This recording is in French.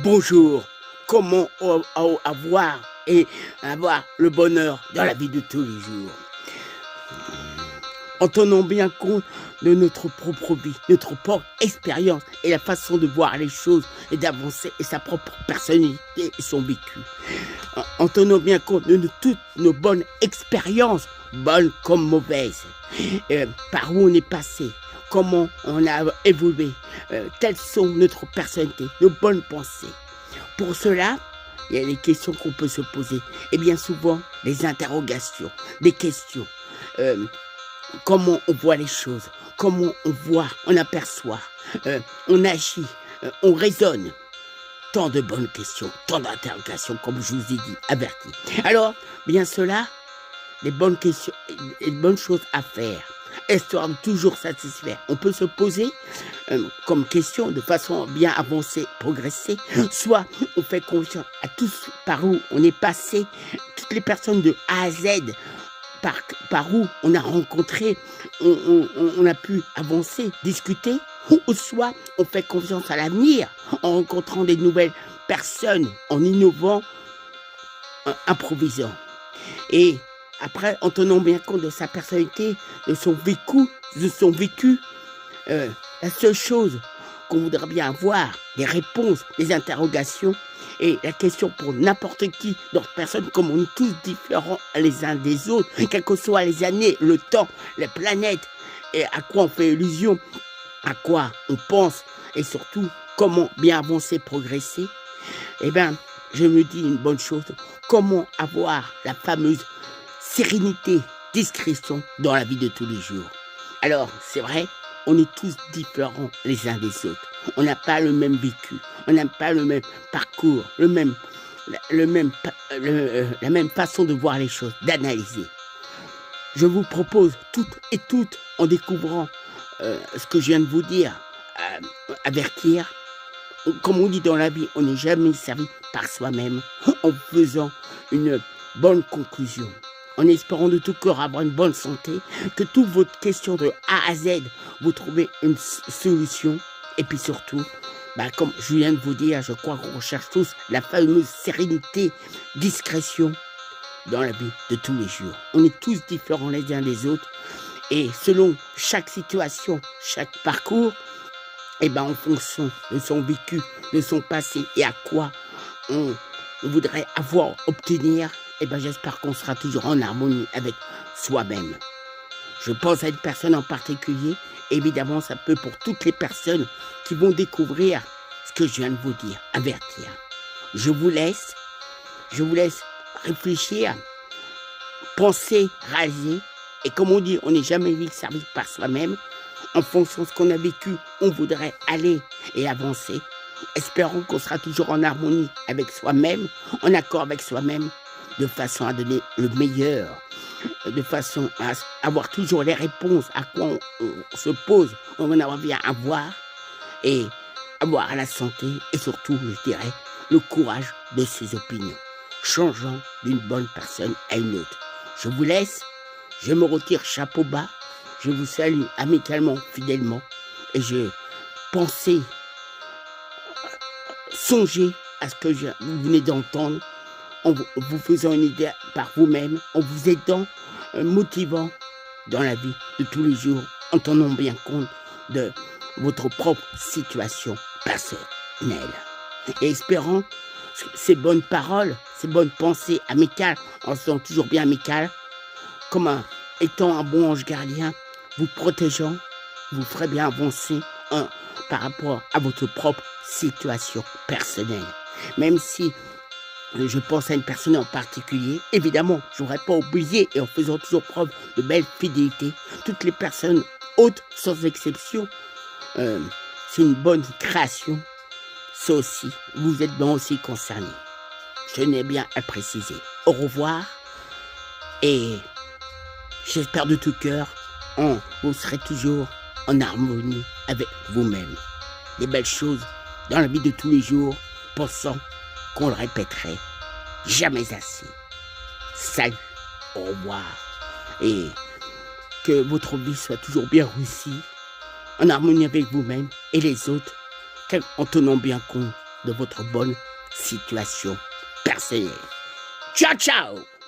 Bonjour, comment avoir le bonheur dans la vie de tous les jours? En tenant bien compte de notre propre vie, notre propre expérience et la façon de voir les choses et d'avancer et sa propre personnalité et son vécu. En tenant bien compte de toutes nos bonnes expériences, bonnes comme mauvaises, par où on est passé, comment on a évolué, telles sont notre personnalité, nos bonnes pensées. Pour cela, il y a des questions qu'on peut se poser et bien souvent des interrogations, des questions. Comment on voit les choses, comment on voit, on aperçoit, on agit, on raisonne. Tant de bonnes questions, tant d'interrogations, comme je vous ai dit, averti. Alors, bien cela, les bonnes questions, les bonnes choses à faire, histoire de toujours satisfaire. On peut se poser comme question de façon bien avancée, progresser. Soit on fait confiance à tous par où on est passé, toutes les personnes de A à Z, par où on a rencontré, on a pu avancer, discuter, ou soit on fait confiance à l'avenir en rencontrant des nouvelles personnes, en innovant, en improvisant. Et après, en tenant bien compte de sa personnalité, de son vécu, la seule chose qu'on voudrait bien avoir, des réponses, des interrogations, et la question pour n'importe qui, d'autres personnes, comme on est tous différents les uns des autres, quelles que soient les années, le temps, les planètes, et à quoi on fait illusion, à quoi on pense, et surtout, comment bien avancer, progresser, eh bien, je me dis une bonne chose, comment avoir la fameuse sérénité, discrétion dans la vie de tous les jours. Alors, c'est vrai, on est tous différents les uns des autres. On n'a pas le même vécu, on n'a pas le même parcours, la même façon de voir les choses, d'analyser. Je vous propose toutes, en découvrant ce que je viens de vous dire, avertir. Comme on dit dans la vie, on n'est jamais servi par soi-même, en faisant une bonne conclusion, en espérant de tout cœur avoir une bonne santé, que toutes vos questions de A à Z, vous trouvez une solution. Et puis surtout, comme je viens de vous dire, je crois qu'on recherche tous la fameuse sérénité, discrétion dans la vie de tous les jours. On est tous différents les uns des autres. Et selon chaque situation, chaque parcours, en fonction de son vécu, de son passé et à quoi on voudrait obtenir, j'espère qu'on sera toujours en harmonie avec soi-même. Je pense à une personne en particulier. Évidemment, ça peut pour toutes les personnes qui vont découvrir ce que je viens de vous dire, avertir. Je vous laisse réfléchir, penser, réaliser. Et comme on dit, on n'est jamais servi par soi-même. En fonction de ce qu'on a vécu, on voudrait aller et avancer. Espérons qu'on sera toujours en harmonie avec soi-même, en accord avec soi-même, de façon à donner le meilleur, de façon à avoir toujours les réponses à quoi on se pose, on en a bien à voir, et avoir la santé, et surtout, je dirais, le courage de ses opinions, changeant d'une bonne personne à une autre. Je vous laisse, je me retire chapeau bas, je vous salue amicalement, fidèlement, et je pensais, songer à ce que vous venez d'entendre, en vous faisant une idée par vous-même, en vous aidant, motivant dans la vie de tous les jours, en tenant bien compte de votre propre situation personnelle. Et espérant ces bonnes paroles, ces bonnes pensées amicales, en se sentant toujours bien amical, comme étant un bon ange gardien, vous protégeant, vous ferez bien avancer par rapport à votre propre situation personnelle. Même si je pense à une personne en particulier, évidemment, je n'aurais pas oublié, et en faisant toujours preuve de belle fidélité, toutes les personnes autres, sans exception, c'est une bonne création. Ça aussi, vous êtes bien aussi concernés. Je n'ai bien à préciser. Au revoir, et j'espère de tout cœur, vous serez toujours en harmonie avec vous-même. Des belles choses dans la vie de tous les jours, pensant qu'on le répéterait jamais assez. Salut, au revoir, et que votre vie soit toujours bien réussie, en harmonie avec vous-même et les autres, en tenant bien compte de votre bonne situation personnelle. Ciao, ciao!